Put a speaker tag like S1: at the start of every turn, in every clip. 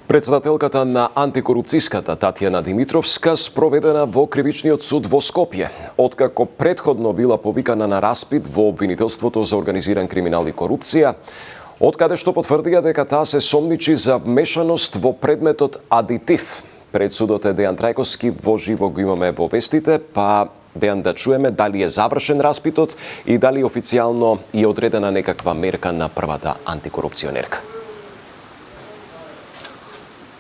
S1: Председателката на антикорупцијската Татјана Димитровска спроведена во Кривичниот суд во Скопје, откако претходно била повикана на распит во обвинителството за организиран криминал и корупција, откаде што потврдија дека таа се сомничи за вмешаност во предметот адитив. Пред судот е Дејан Трајковски, во живо го имаме во вестите, па Дејан, да чуеме дали е завршен распитот и дали официјално е одредена некаква мерка на првата антикорупционерка.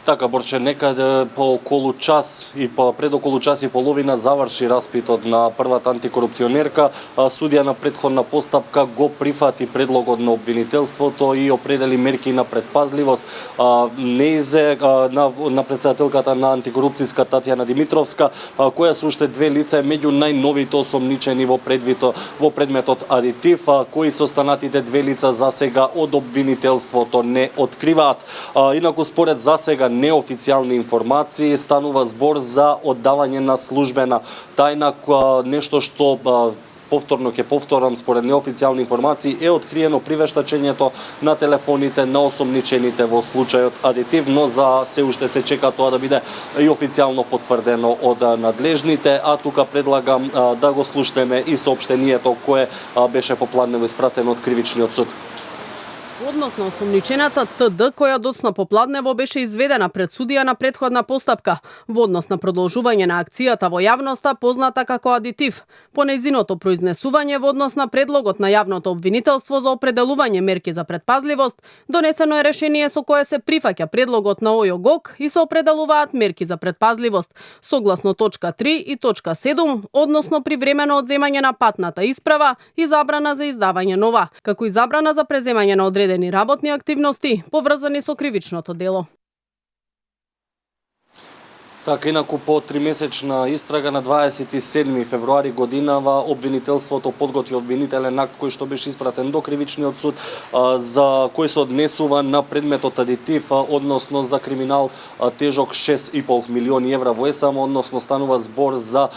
S2: Така, Борче, некаде по околу час и пред околу час и половина заврши распитот на првата антикорупционерка. Судија на претходна постапка го прифати предлогот на обвинителството и определи мерки на предпазливост. Неизе на председателката на антикорупцијска Татјана Димитровска, која се уште две лица меѓу најновите осомничени во предметот адитив, кои се останатите две лица засега од обвинителството не откриваат. Инаку според засега неофицијални информации станува збор за оддавање на службена тајна, нешто што повторно ќе повторам, според неофицијални информации е откриено при вештачењето на телефоните на осомничените во случајот адитив, но за се уште се чека тоа да биде и официјално потврдено од надлежните, а тука предлагам да го слушнеме и соопштението кое беше попладнево испратено од Кривичниот суд.
S3: Односно осомничената ТД, која доцна попладнево беше изведена пред судија на претходна постапка во однос на продолжување на акцијата во јавноста позната како адитив. По нејзиното произнесување во однос на предлогот на јавното обвинителство за определување мерки за предпазливост, донесено е решение со кое се прифаќа предлогот на ОЈО-ГОК и се определуваат мерки за предпазливост согласно точка 3 и точка 7, односно привремено одземање на патната исправа и забрана за издавање нова, како и забрана за преземање на одредени работни активности поврзани со кривичното дело.
S2: Така, инаку по 3-месечна истрага на 27 февруари годинава обвинителството подготви обвинителен акт кој што беше испратен до Кривичниот суд, за кој се однесува на предметот адитив, односно за криминал тежок 6,5 милиони евра во ЕСАМ, односно станува збор за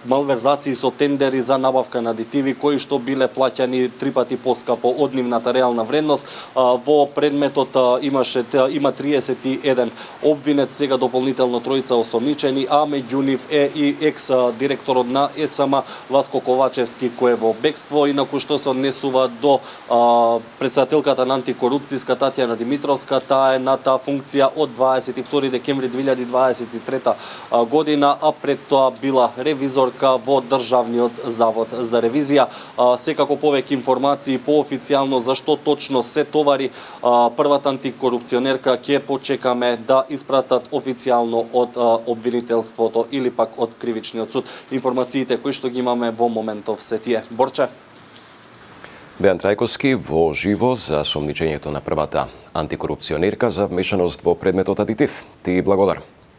S2: малверзации со тендери за набавка на адитиви кои што биле плаќани 3 пати поскапо од нивната реална вредност. Во предметот има 31 обвинет, сега дополнително тројца осомничени, а меѓу нив е и екс-директорот на ЕСАМ Васко Ковачевски, кој е во бегство. Инаку што се однесува до председателката на антикорупцијска Татјана Димитровска, таа е на таа функција од 22 декември 2023 година, а пред тоа била ревизорка во Државниот завод за ревизија. Секако повеќе информации по официјално за што точно се товари првата антикорупционерка ќе почекаме да испратат официјално од обвинителството или пак од Кривичниот суд. Информациите кои што ги имаме во моментов се тие. Борче.
S1: Дејан Трајковски во живо за сомничењето на првата антикорупционерка за вмешаност во предметот адитив. Ти благодарам.